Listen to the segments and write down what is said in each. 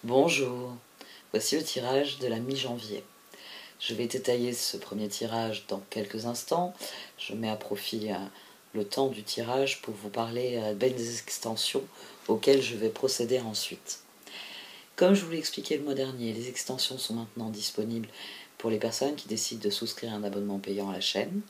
Bonjour, voici le tirage de la mi-janvier. Je vais détailler ce premier tirage dans quelques instants. Je mets à profit le temps du tirage pour vous parler des extensions auxquelles je vais procéder ensuite. Comme je vous l'ai expliqué le mois dernier, les extensions sont maintenant disponibles pour les personnes qui décident de souscrire un abonnement payant à la chaîne.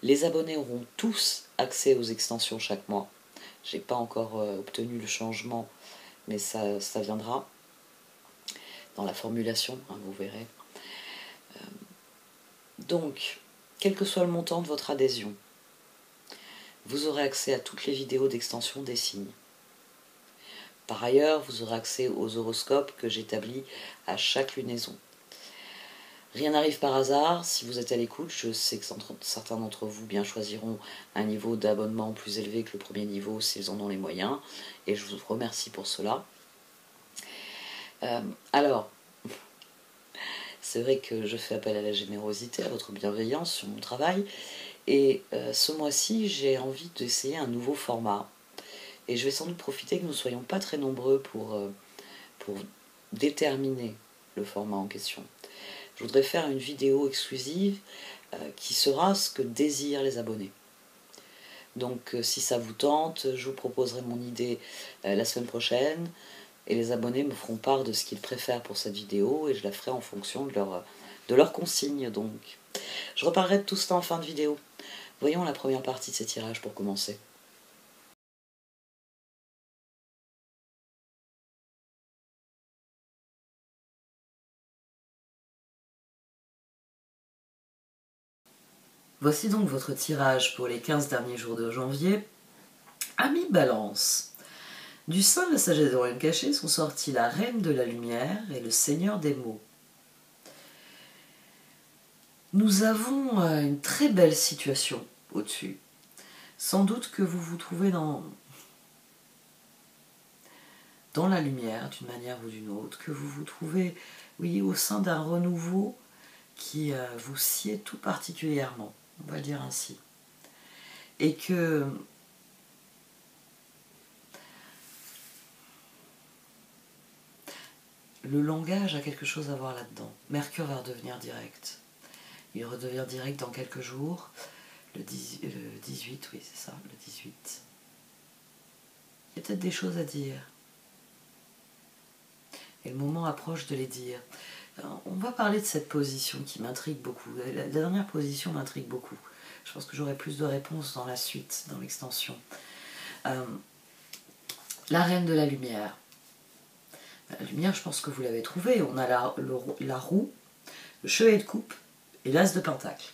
Les abonnés auront tous accès aux extensions chaque mois. Je n'ai pas encore obtenu le changement, mais ça viendra dans la formulation, vous verrez. Donc, quel que soit le montant de votre adhésion, vous aurez accès à toutes les vidéos d'extension des signes. Par ailleurs, vous aurez accès aux horoscopes que j'établis à chaque lunaison. Rien n'arrive par hasard, si vous êtes à l'écoute, je sais que certains d'entre vous bien choisiront un niveau d'abonnement plus élevé que le premier niveau s'ils en ont les moyens, et je vous remercie pour cela. Alors, c'est vrai que je fais appel à la générosité, à votre bienveillance sur mon travail, et ce mois-ci, j'ai envie d'essayer un nouveau format. Et je vais sans doute profiter que nous ne soyons pas très nombreux pour déterminer le format en question. Je voudrais faire une vidéo exclusive qui sera ce que désirent les abonnés. Donc si ça vous tente, je vous proposerai mon idée la semaine prochaine, et les abonnés me feront part de ce qu'ils préfèrent pour cette vidéo, et je la ferai en fonction de leurs consignes. Donc, je reparlerai de tout cela en fin de vidéo. Voyons la première partie de ces tirages pour commencer. Voici donc votre tirage pour les 15 derniers jours de janvier. Amis Balance. Du sein de la sagesse d'Orion Caché sont sortis la Reine de la Lumière et le Seigneur des Mots. Nous avons une très belle situation au-dessus. Sans doute que vous vous trouvez dans la lumière d'une manière ou d'une autre, que vous vous trouvez, oui, au sein d'un renouveau qui vous sied tout particulièrement, on va le dire ainsi. Et que le langage a quelque chose à voir là-dedans. Mercure va redevenir direct. Il redevient direct dans quelques jours. Le 18, oui, c'est ça, le 18. Il y a peut-être des choses à dire. Et le moment approche de les dire. On va parler de cette position qui m'intrigue beaucoup. La dernière position m'intrigue beaucoup. Je pense que j'aurai plus de réponses dans la suite, dans l'extension. La Reine de la Lumière. La lumière, je pense que vous l'avez trouvée. On a la roue, le chevalier de coupe et l'as de pentacle.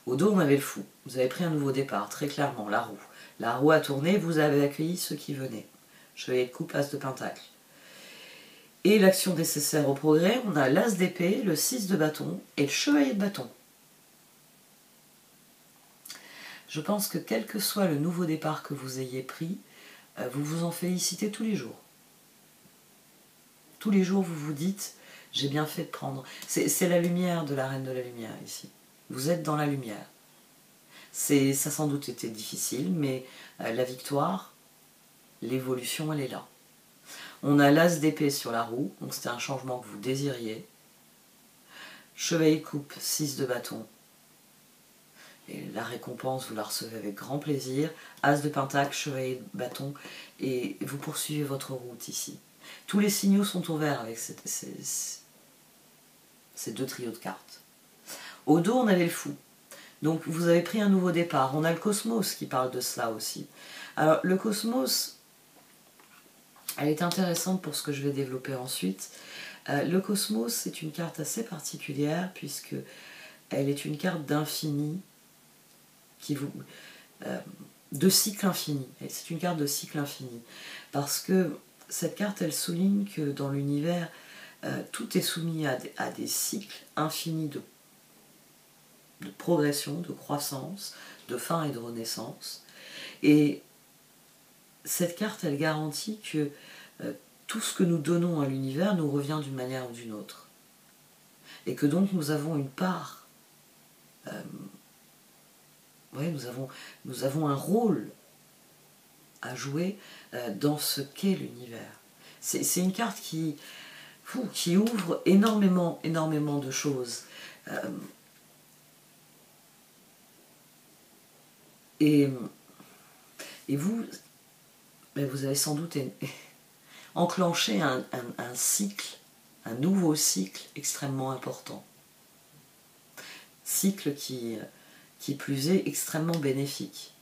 Au dos, on avait le fou. Vous avez pris un nouveau départ, très clairement, la roue. La roue a tourné, vous avez accueilli ceux qui venaient. Chevalier de coupe, as de pentacle. Et l'action nécessaire au progrès, on a l'as d'épée, le 6 de bâton et le chevalier de bâton. Je pense que quel que soit le nouveau départ que vous ayez pris, vous vous en félicitez tous les jours. Tous les jours, vous vous dites, j'ai bien fait de prendre. C'est la lumière de la Reine de la Lumière ici. Vous êtes dans la lumière. Ça a sans doute été difficile, mais la victoire, l'évolution, elle est là. On a l'as d'épée sur la roue, donc c'était un changement que vous désiriez. Chevalier coupe, 6 de bâton. Et la récompense, vous la recevez avec grand plaisir. As de pentacle, chevalier de bâton, et vous poursuivez votre route ici. Tous les signaux sont ouverts avec ces deux trios de cartes. Au dos, on avait le fou. Donc vous avez pris un nouveau départ. On a le cosmos qui parle de cela aussi. Alors le cosmos, elle est intéressante pour ce que je vais développer ensuite. Le cosmos, c'est une carte assez particulière puisque elle est une carte d'infini, de cycle infini. C'est une carte de cycle infini parce que cette carte, elle souligne que dans l'univers, tout est soumis à des cycles infinis de progression, de croissance, de fin et de renaissance. Et cette carte, elle garantit que tout ce que nous donnons à l'univers nous revient d'une manière ou d'une autre. Et que donc nous avons une part, nous avons un rôle à jouer dans ce qu'est l'univers. C'est une carte qui ouvre énormément de choses. Et vous, vous avez sans doute enclenché un cycle, un nouveau cycle extrêmement important. Cycle qui plus est extrêmement bénéfique.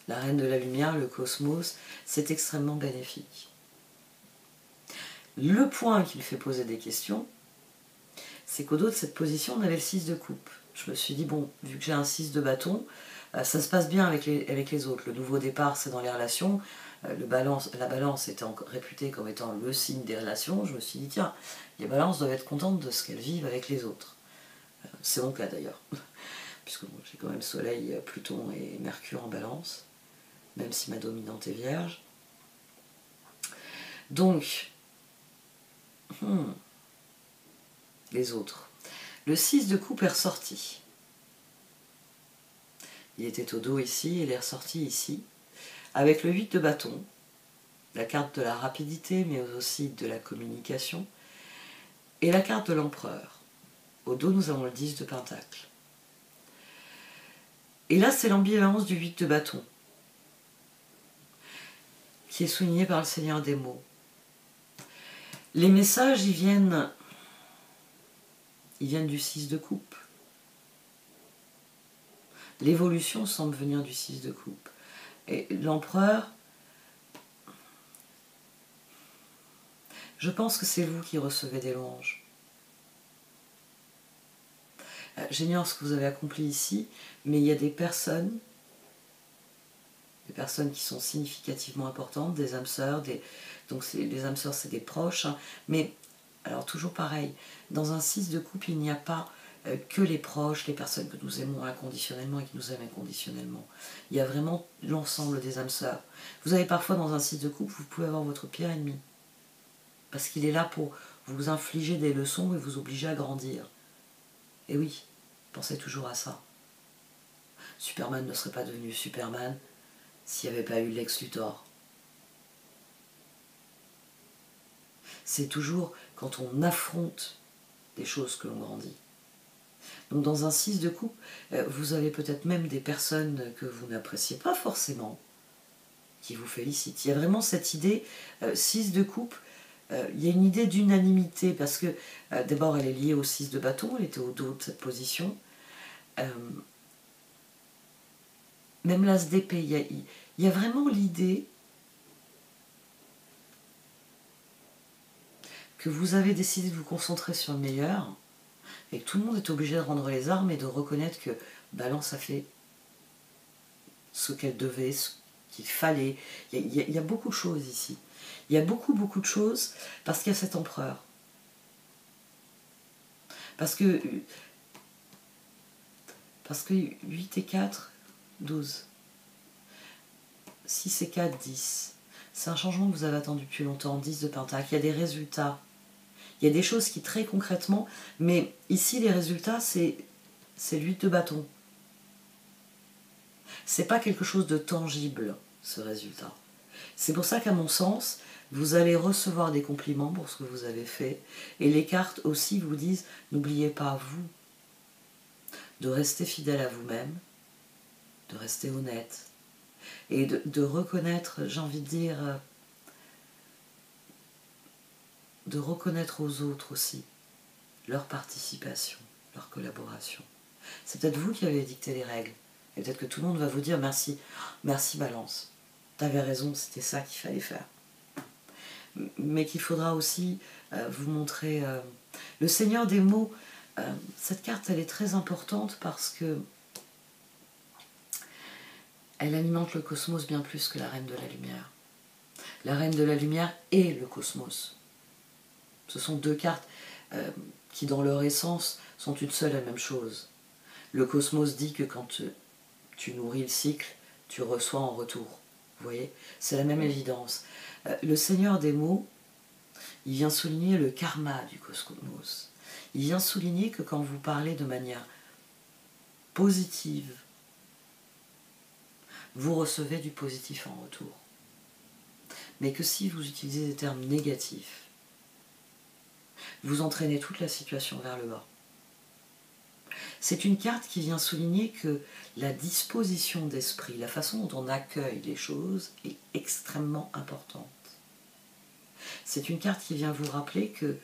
La Reine de la Lumière, le cosmos, c'est extrêmement bénéfique. Le point qui me fait poser des questions, c'est qu'au dos de cette position, on avait le 6 de coupe. Je me suis dit, bon, vu que j'ai un 6 de bâton, ça se passe bien avec les autres. Le nouveau départ, c'est dans les relations. La balance étant réputée comme étant le signe des relations, je me suis dit, tiens, les balances doivent être contentes de ce qu'elles vivent avec les autres. C'est mon cas d'ailleurs, puisque bon, j'ai quand même Soleil, Pluton et Mercure en balance, même si ma dominante est Vierge. Donc, les autres. Le 6 de coupe est ressorti. Il était au dos ici, il est ressorti ici, avec le 8 de bâton, la carte de la rapidité, mais aussi de la communication, et la carte de l'empereur. Au dos, nous avons le 10 de pentacle. Et là, c'est l'ambivalence du 8 de bâton, qui est souligné par le Seigneur des mots. Les messages, ils viennent du 6 de coupe. L'évolution semble venir du 6 de coupe. Et l'empereur, je pense que c'est vous qui recevez des louanges. J'ignore ce que vous avez accompli ici, mais il y a des personnes qui sont significativement importantes, des âmes sœurs, donc les âmes sœurs c'est des proches, hein, mais alors toujours pareil, dans un 6 de coupe, il n'y a pas que les proches, les personnes que nous aimons inconditionnellement et qui nous aiment inconditionnellement. Il y a vraiment l'ensemble des âmes sœurs. Vous avez parfois dans un 6 de coupe, vous pouvez avoir votre pire ennemi, parce qu'il est là pour vous infliger des leçons et vous obliger à grandir. Et oui, pensez toujours à ça. Superman ne serait pas devenu Superman s'il n'y avait pas eu Lex Luthor. C'est toujours quand on affronte des choses que l'on grandit. Donc dans un 6 de coupe, vous avez peut-être même des personnes que vous n'appréciez pas forcément, qui vous félicitent. Il y a vraiment cette idée, 6 de coupe, il y a une idée d'unanimité, parce que d'abord elle est liée au 6 de bâton, elle était au dos de cette position. Même l'as d'épée, il y a vraiment l'idée que vous avez décidé de vous concentrer sur le meilleur, et que tout le monde est obligé de rendre les armes et de reconnaître que Balance a fait ce qu'elle devait, ce qu'il fallait. Il y a beaucoup de choses ici. Il y a beaucoup de choses parce qu'il y a cet empereur. Parce que 8 et 4, 12. 6 et 4, 10. C'est un changement que vous avez attendu depuis longtemps, 10 de pentacle. Il y a des résultats. Il y a des choses qui très concrètement, mais ici les résultats, c'est le 8 de bâton. C'est pas quelque chose de tangible, ce résultat. C'est pour ça qu'à mon sens, vous allez recevoir des compliments pour ce que vous avez fait. Et les cartes aussi vous disent, n'oubliez pas, vous, de rester fidèle à vous-même, de rester honnête, et de reconnaître, j'ai envie de dire, de reconnaître aux autres aussi leur participation, leur collaboration. C'est peut-être vous qui avez dicté les règles, et peut-être que tout le monde va vous dire merci, merci Balance, t'avais raison, c'était ça qu'il fallait faire. Mais qu'il faudra aussi vous montrer... Le Seigneur des mots, cette carte elle est très importante parce que elle alimente le cosmos bien plus que la Reine de la Lumière. La Reine de la Lumière et le cosmos. Ce sont deux cartes qui, dans leur essence, sont une seule et même chose. Le cosmos dit que quand tu nourris le cycle, tu reçois en retour. Vous voyez, c'est la même évidence. Le Seigneur des mots, il vient souligner le karma du cosmos. Il vient souligner que quand vous parlez de manière positive, vous recevez du positif en retour. mais que si vous utilisez des termes négatifs, vous entraînez toute la situation vers le bas. C'est une carte qui vient souligner que la disposition d'esprit, la façon dont on accueille les choses est extrêmement importante. C'est une carte qui vient vous rappeler que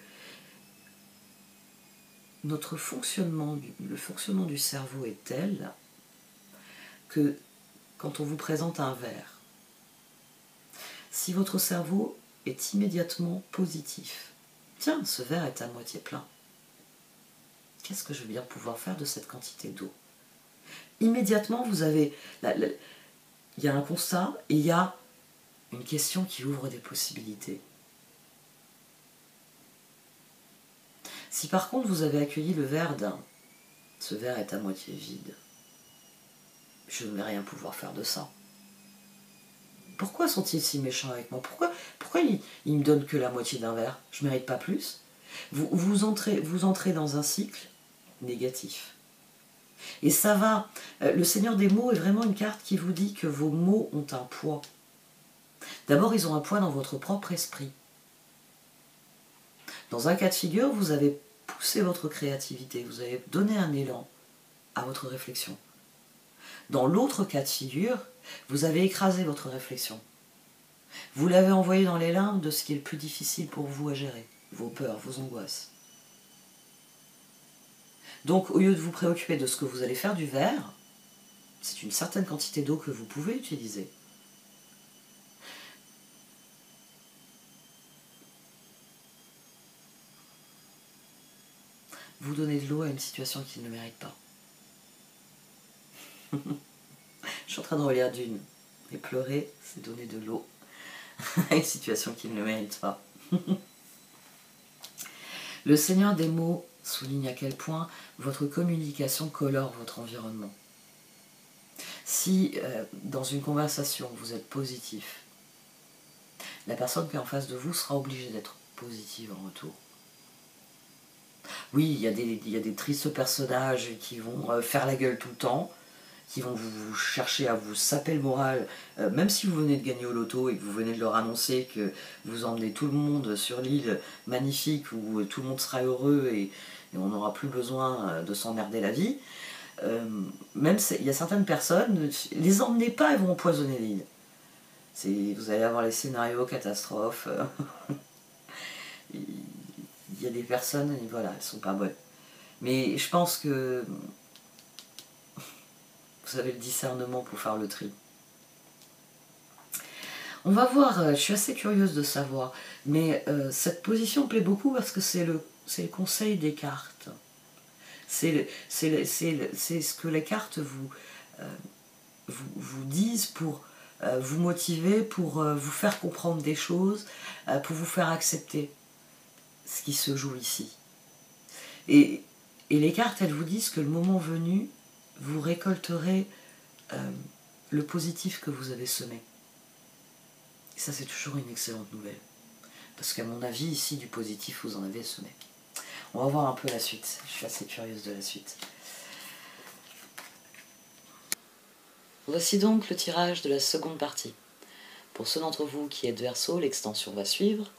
notre fonctionnement, le fonctionnement du cerveau est tel que quand on vous présente un verre, si votre cerveau est immédiatement positif, tiens, ce verre est à moitié plein, qu'est-ce que je vais bien pouvoir faire de cette quantité d'eau? Immédiatement, vous avez... il y a un constat et il y a une question qui ouvre des possibilités. Si par contre vous avez accueilli le verre d'un « ce verre est à moitié vide », je ne vais rien pouvoir faire de ça. Pourquoi sont-ils si méchants avec moi? Pourquoi ils me donnent que la moitié d'un verre? Je ne mérite pas plus? Vous entrez dans un cycle négatif. Et ça va. Le Seigneur des mots est vraiment une carte qui vous dit que vos mots ont un poids. D'abord, ils ont un poids dans votre propre esprit. Dans un cas de figure, vous avez poussé votre créativité, vous avez donné un élan à votre réflexion. Dans l'autre cas de figure, vous avez écrasé votre réflexion. Vous l'avez envoyé dans les limbes de ce qui est le plus difficile pour vous à gérer, vos peurs, vos angoisses. Donc, au lieu de vous préoccuper de ce que vous allez faire du verre, c'est une certaine quantité d'eau que vous pouvez utiliser. Vous donnez de l'eau à une situation qu'il ne mérite pas. Je suis en train de relire Dune. Et pleurer, c'est donner de l'eau à une situation qu'il ne mérite pas. Le Seigneur des mots souligne à quel point votre communication colore votre environnement. Si dans une conversation vous êtes positif, la personne qui est en face de vous sera obligée d'être positive en retour. Oui, il y a des tristes personnages qui vont faire la gueule tout le temps, qui vont vous chercher à vous saper le moral, même si vous venez de gagner au loto et que vous venez de leur annoncer que vous emmenez tout le monde sur l'île magnifique où tout le monde sera heureux et on n'aura plus besoin de s'emmerder la vie. Même il y a certaines personnes, les emmenez pas, elles vont empoisonner l'île. Vous allez avoir les scénarios catastrophes. Il y a des personnes, et voilà, elles sont pas bonnes. Mais je pense que vous avez le discernement pour faire le tri. On va voir, je suis assez curieuse de savoir, mais cette position me plaît beaucoup parce que c'est le conseil des cartes. C'est ce que les cartes vous disent pour vous motiver, pour vous faire comprendre des choses, pour vous faire accepter ce qui se joue ici. Et les cartes, elles vous disent que le moment venu, vous récolterez le positif que vous avez semé. Et ça, c'est toujours une excellente nouvelle. Parce qu'à mon avis, ici, du positif, vous en avez semé. On va voir un peu la suite. Je suis assez curieuse de la suite. Voici donc le tirage de la seconde partie. Pour ceux d'entre vous qui êtes Verseau, l'extension va suivre,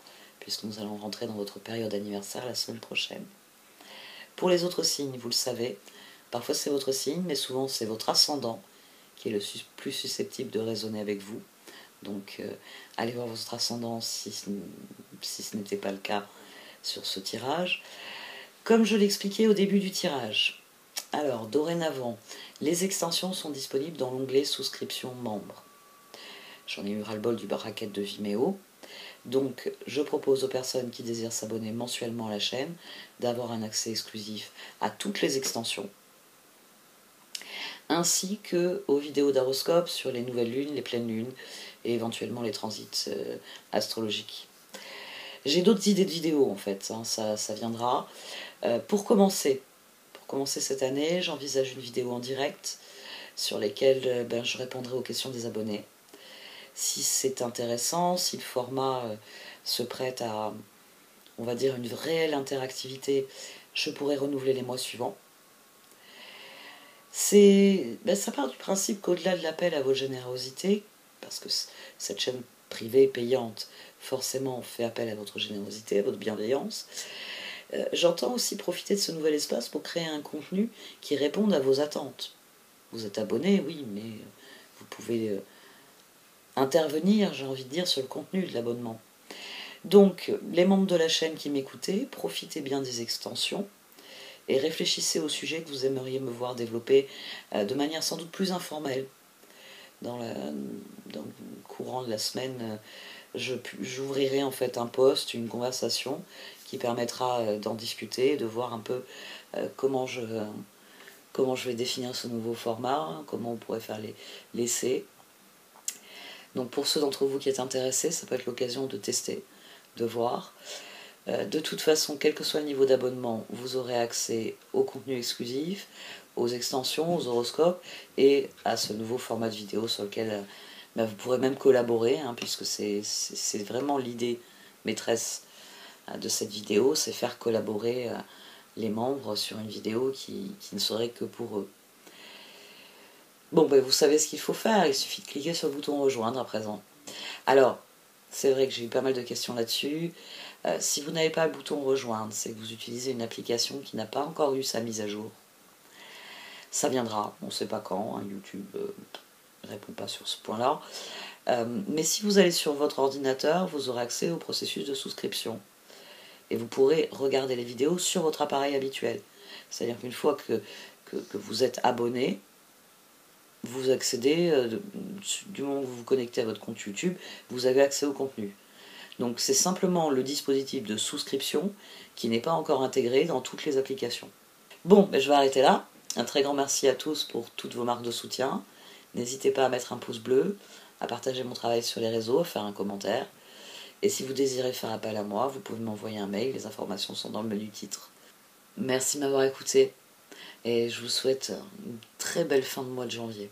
puisque nous allons rentrer dans votre période anniversaire la semaine prochaine. Pour les autres signes, vous le savez, parfois c'est votre signe, mais souvent c'est votre ascendant qui est le plus susceptible de résonner avec vous. Donc allez voir votre ascendant si ce n'était pas le cas sur ce tirage. Comme je l'expliquais au début du tirage, alors dorénavant, les extensions sont disponibles dans l'onglet souscription membres. J'en ai eu ras-le-bol du bracket de Vimeo. Donc je propose aux personnes qui désirent s'abonner mensuellement à la chaîne d'avoir un accès exclusif à toutes les extensions, ainsi que aux vidéos d'horoscope sur les nouvelles lunes, les pleines lunes et éventuellement les transits astrologiques. J'ai d'autres idées de vidéos en fait, hein, ça viendra. Pour commencer cette année, j'envisage une vidéo en direct sur lesquelles je répondrai aux questions des abonnés. Si c'est intéressant, si le format se prête à, on va dire, une réelle interactivité, je pourrais renouveler les mois suivants. Ça part du principe qu'au-delà de l'appel à votre générosité, parce que cette chaîne privée, payante, forcément fait appel à votre générosité, à votre bienveillance. J'entends aussi profiter de ce nouvel espace pour créer un contenu qui réponde à vos attentes. Vous êtes abonné, oui, mais vous pouvez intervenir, j'ai envie de dire, sur le contenu de l'abonnement. Donc, les membres de la chaîne qui m'écoutez, profitez bien des extensions et réfléchissez au sujet que vous aimeriez me voir développer de manière sans doute plus informelle. Dans le courant de la semaine, j'ouvrirai en fait un post, une conversation qui permettra d'en discuter, de voir un peu comment je vais définir ce nouveau format, comment on pourrait faire l'essai. Donc pour ceux d'entre vous qui êtes intéressés, ça peut être l'occasion de tester, de voir. De toute façon, quel que soit le niveau d'abonnement, vous aurez accès au contenu exclusif, aux extensions, aux horoscopes et à ce nouveau format de vidéo sur lequel vous pourrez même collaborer, hein, puisque c'est vraiment l'idée maîtresse de cette vidéo, c'est faire collaborer les membres sur une vidéo qui ne serait que pour eux. Bon, vous savez ce qu'il faut faire, il suffit de cliquer sur le bouton rejoindre à présent. Alors, c'est vrai que j'ai eu pas mal de questions là-dessus. Si vous n'avez pas le bouton rejoindre, c'est que vous utilisez une application qui n'a pas encore eu sa mise à jour. Ça viendra, on ne sait pas quand, hein, YouTube ne répond pas sur ce point-là. Mais si vous allez sur votre ordinateur, vous aurez accès au processus de souscription. Et vous pourrez regarder les vidéos sur votre appareil habituel. C'est-à-dire qu'une fois que vous êtes abonné, vous accédez, du moment où vous vous connectez à votre compte YouTube, vous avez accès au contenu. Donc c'est simplement le dispositif de souscription qui n'est pas encore intégré dans toutes les applications. Bon, je vais arrêter là. Un très grand merci à tous pour toutes vos marques de soutien. N'hésitez pas à mettre un pouce bleu, à partager mon travail sur les réseaux, à faire un commentaire. Et si vous désirez faire appel à moi, vous pouvez m'envoyer un mail, les informations sont dans le menu titre. Merci de m'avoir écouté et je vous souhaite une très belle fin de mois de janvier.